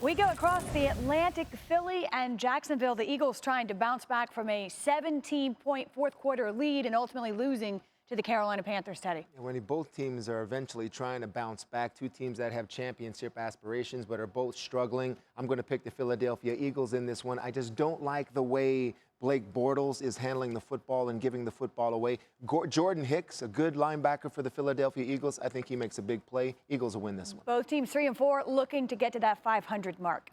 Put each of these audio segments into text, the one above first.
We go across the Atlantic, Philly and Jacksonville. The Eagles trying to bounce back from a 17-point fourth quarter lead and ultimately losing to the Carolina Panthers, Teddy. When both teams are eventually trying to bounce back, two teams that have championship aspirations but are both struggling. I'm going to pick the Philadelphia Eagles in this one. I just don't like the way Blake Bortles is handling the football and giving the football away. Jordan Hicks, a good linebacker for the Philadelphia Eagles. I think he makes a big play. Eagles will win this one. Both teams 3 and 4 looking to get to that 500 mark.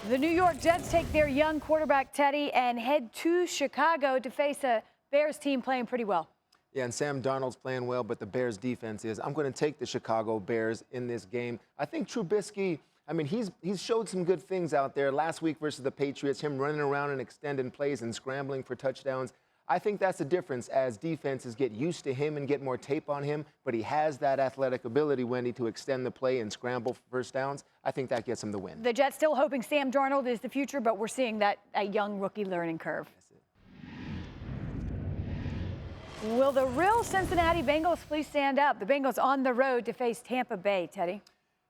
The New York Jets take their young quarterback, Teddy, and head to Chicago to face a Bears team playing pretty well. Yeah, and Sam Darnold's playing well, but the Bears defense is. I'm going to take the Chicago Bears in this game. I think Trubisky, I mean, he's showed some good things out there. Last week versus the Patriots, him running around and extending plays and scrambling for touchdowns. I think that's the difference as defenses get used to him and get more tape on him, but he has that athletic ability, Wendy, to extend the play and scramble for first downs. I think that gets him the win. The Jets still hoping Sam Darnold is the future, but we're seeing that a young rookie learning curve. Will the real Cincinnati Bengals please stand up? The Bengals on the road to face Tampa Bay, Teddy.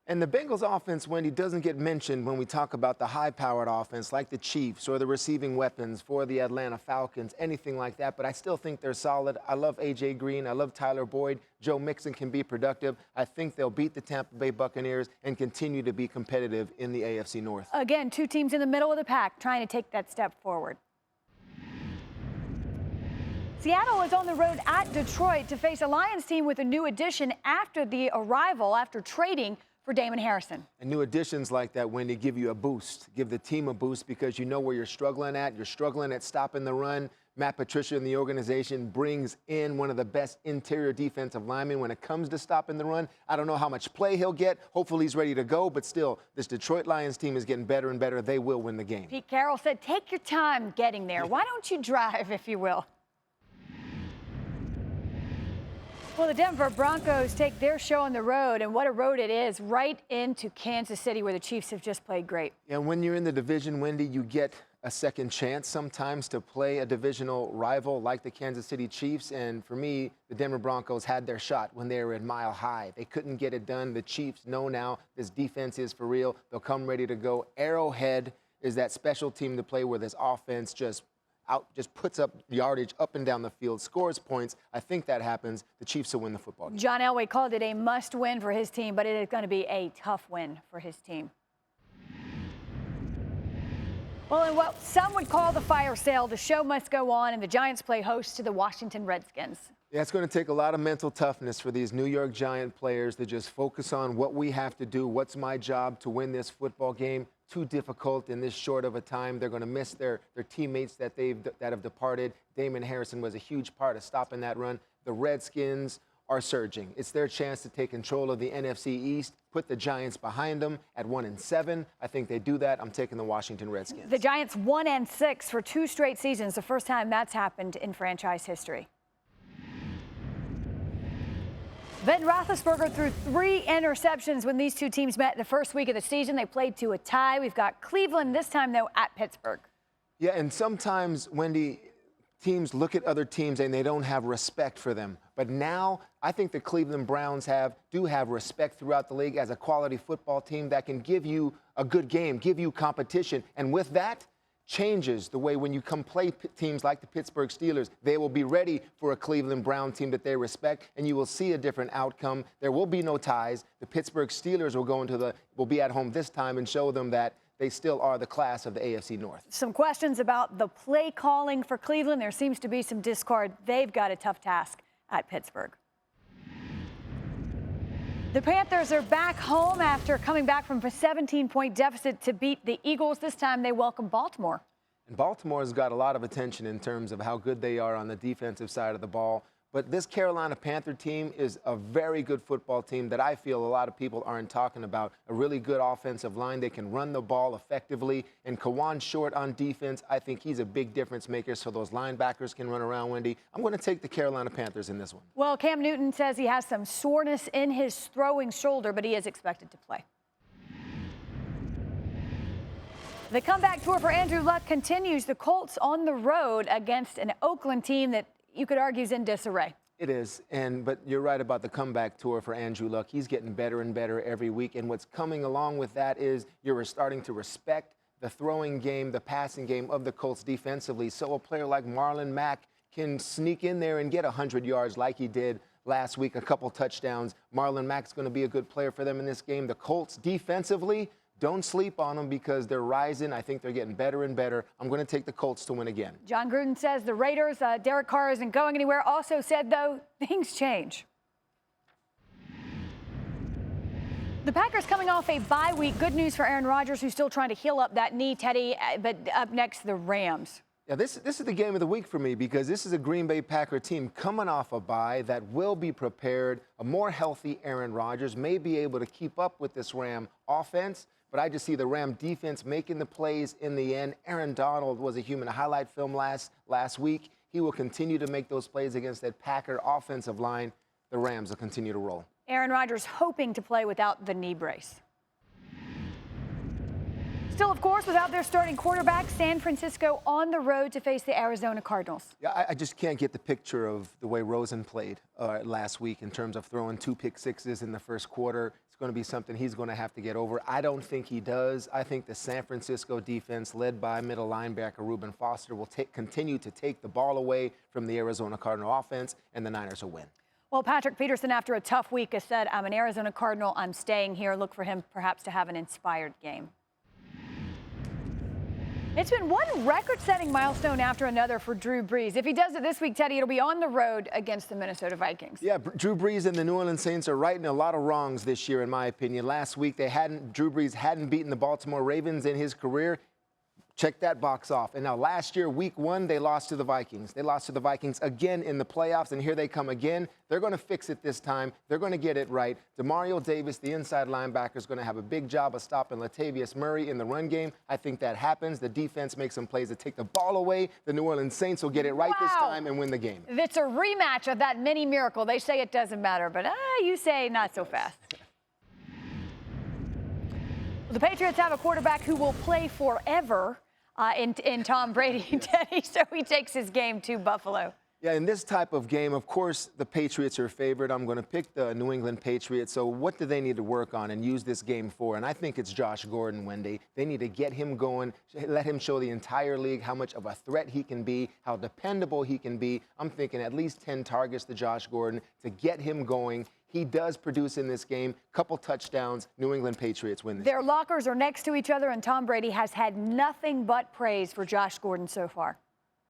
And the Bengals offense, Wendy, doesn't get mentioned when we talk about the high-powered offense like the Chiefs or the receiving weapons for the Atlanta Falcons, anything like that. But I still think they're solid. I love A.J. Green. I love Tyler Boyd. Joe Mixon can be productive. I think they'll beat the Tampa Bay Buccaneers and continue to be competitive in the AFC North. Again, two teams in the middle of the pack trying to take that step forward. Seattle is on the road at Detroit to face a Lions team with a new addition after trading for Damon Harrison. And new additions like that, Wendy, give you a boost, give the team a boost because you know where you're struggling at. You're struggling at stopping the run. Matt Patricia and the organization brings in one of the best interior defensive linemen when it comes to stopping the run. I don't know how much play he'll get. Hopefully he's ready to go, but still, this Detroit Lions team is getting better and better. They will win the game. Pete Carroll said, take your time getting there. Why don't you drive, if you will? Well, the Denver Broncos take their show on the road, and what a road it is, right into Kansas City, where the Chiefs have just played great. And when you're in the division, Wendy, you get a second chance sometimes to play a divisional rival like the Kansas City Chiefs. And for me, the Denver Broncos had their shot when they were at Mile High. They couldn't get it done. The Chiefs know now this defense is for real. They'll come ready to go. Arrowhead is that special team to play where this offense just puts up yardage up and down the field, scores points. I think that happens. The Chiefs will win the football game. John Elway called it a must-win for his team, but it is going to be a tough win for his team. Well, in what some would call the fire sale, the show must go on, and the Giants play host to the Washington Redskins. Yeah, it's going to take a lot of mental toughness for these New York Giant players to just focus on what we have to do. What's my job to win this football game? Too difficult in this short of a time. They're going to miss their teammates that have departed. Damon Harrison was a huge part of stopping that run. The Redskins are surging. It's their chance to take control of the NFC East, put the Giants behind them at 1-7. I think they do that. I'm taking the Washington Redskins. The Giants 1-6 for 2 straight seasons, the first time that's happened in franchise history. Ben Roethlisberger threw 3 interceptions when these two teams met the first week of the season. They played to a tie. We've got Cleveland this time, though, at Pittsburgh. Yeah, and sometimes, Wendy, teams look at other teams and they don't have respect for them. But now I think the Cleveland Browns do have respect throughout the league as a quality football team that can give you a good game, give you competition. And with that, changes the way when you come play teams like the Pittsburgh Steelers, they will be ready for a Cleveland Brown team that they respect, and you will see a different outcome. There will be no ties. The Pittsburgh Steelers will be at home this time and show them that they still are the class of the AFC North. Some questions about the play calling for Cleveland. There seems to be some discord. They've got a tough task at Pittsburgh. The Panthers are back home after coming back from a 17-point deficit to beat the Eagles. This time they welcome Baltimore. And Baltimore's got a lot of attention in terms of how good they are on the defensive side of the ball. But this Carolina Panther team is a very good football team that I feel a lot of people aren't talking about. A really good offensive line. They can run the ball effectively. And Kawan Short on defense, I think he's a big difference maker so those linebackers can run around, Wendy. I'm going to take the Carolina Panthers in this one. Well, Cam Newton says he has some soreness in his throwing shoulder, but he is expected to play. The comeback tour for Andrew Luck continues. The Colts on the road against an Oakland team that you could argue is in disarray. It is, but you're right about the comeback tour for Andrew Luck. He's getting better and better every week, and what's coming along with that is you're starting to respect the throwing game, the passing game of the Colts defensively. So a player like Marlon Mack can sneak in there and get 100 yards like he did last week, a couple touchdowns. Marlon Mack's going to be a good player for them in this game. The Colts defensively, don't sleep on them because they're rising. I think they're getting better and better. I'm going to take the Colts to win again. Jon Gruden says the Raiders, Derek Carr isn't going anywhere. Also said, though, things change. The Packers coming off a bye week. Good news for Aaron Rodgers, who's still trying to heal up that knee, Teddy. But up next, the Rams. Yeah, this is the game of the week for me because this is a Green Bay Packer team coming off a bye that will be prepared. A more healthy Aaron Rodgers may be able to keep up with this Ram offense. But I just see the Ram defense making the plays in the end. Aaron Donald was a human highlight film last week. He will continue to make those plays against that Packer offensive line. The Rams will continue to roll. Aaron Rodgers hoping to play without the knee brace. Still, of course, without their starting quarterback, San Francisco on the road to face the Arizona Cardinals. Yeah, I just can't get the picture of the way Rosen played last week in terms of throwing 2 pick sixes in the first quarter. It's going to be something he's going to have to get over. I don't think he does. I think the San Francisco defense, led by middle linebacker Reuben Foster, will continue to take the ball away from the Arizona Cardinal offense, and the Niners will win. Well, Patrick Peterson, after a tough week, has said, I'm an Arizona Cardinal. I'm staying here. Look for him perhaps to have an inspired game. It's been one record-setting milestone after another for Drew Brees. If he does it this week, Teddy, it'll be on the road against the Minnesota Vikings. Yeah, Drew Brees and the New Orleans Saints are righting a lot of wrongs this year, in my opinion. Last week, Drew Brees hadn't beaten the Baltimore Ravens in his career. Check that box off. And now last year, week 1, they lost to the Vikings. They lost to the Vikings again in the playoffs, and here they come again. They're going to fix it this time. They're going to get it right. Demario Davis, the inside linebacker, is going to have a big job of stopping Latavius Murray in the run game. I think that happens. The defense makes some plays to take the ball away. The New Orleans Saints will get it right this time and win the game. It's a rematch of that mini miracle. They say it doesn't matter, but you say not so fast. The Patriots have a quarterback who will play forever. In Tom Brady, yes. Teddy, so he takes his game to Buffalo. Yeah, in this type of game, of course, the Patriots are favored. I'm going to pick the New England Patriots. So what do they need to work on and use this game for? And I think it's Josh Gordon, Wendy. They need to get him going, let him show the entire league how much of a threat he can be, how dependable he can be. I'm thinking at least 10 targets to Josh Gordon to get him going. He does produce in this game. Couple touchdowns. New England Patriots win this. Their lockers are next to each other, and Tom Brady has had nothing but praise for Josh Gordon so far.